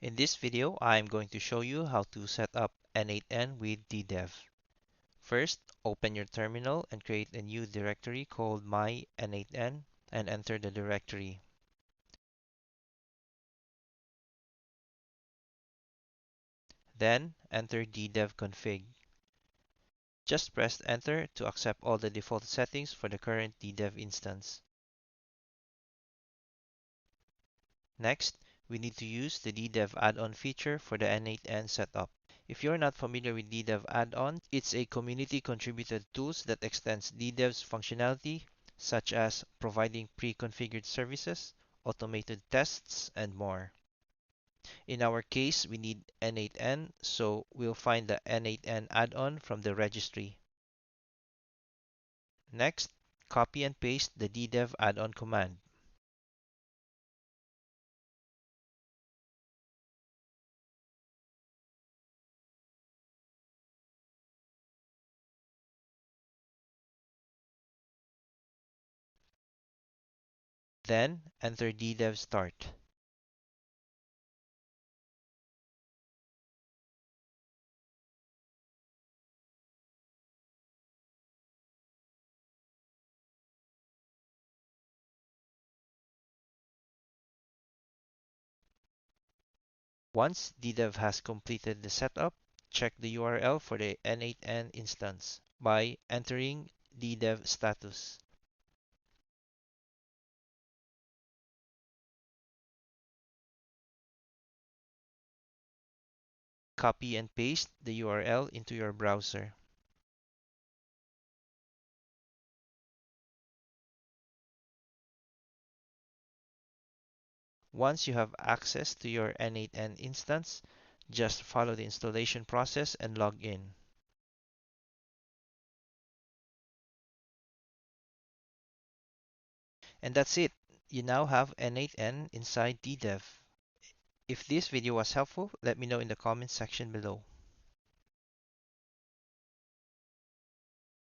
In this video, I am going to show you how to set up n8n with DDEV. First, open your terminal and create a new directory called my n8n and enter the directory. Then, enter DDEV config. Just press enter to accept all the default settings for the current DDEV instance. Next, we need to use the DDEV add-on feature for the n8n setup. If you're not familiar with DDEV add-on, it's a community contributed tools that extends DDEV's functionality, such as providing pre-configured services, automated tests, and more. In our case, we need n8n, so we'll find the n8n add-on from the registry. Next, copy and paste the DDEV add-on command. Then, enter DDEV start. Once DDEV has completed the setup, check the URL for the n8n instance by entering DDEV status. Copy and paste the URL into your browser. Once you have access to your n8n instance, just follow the installation process and log in. And that's it. You now have n8n inside DDEV. If this video was helpful, let me know in the comments section below.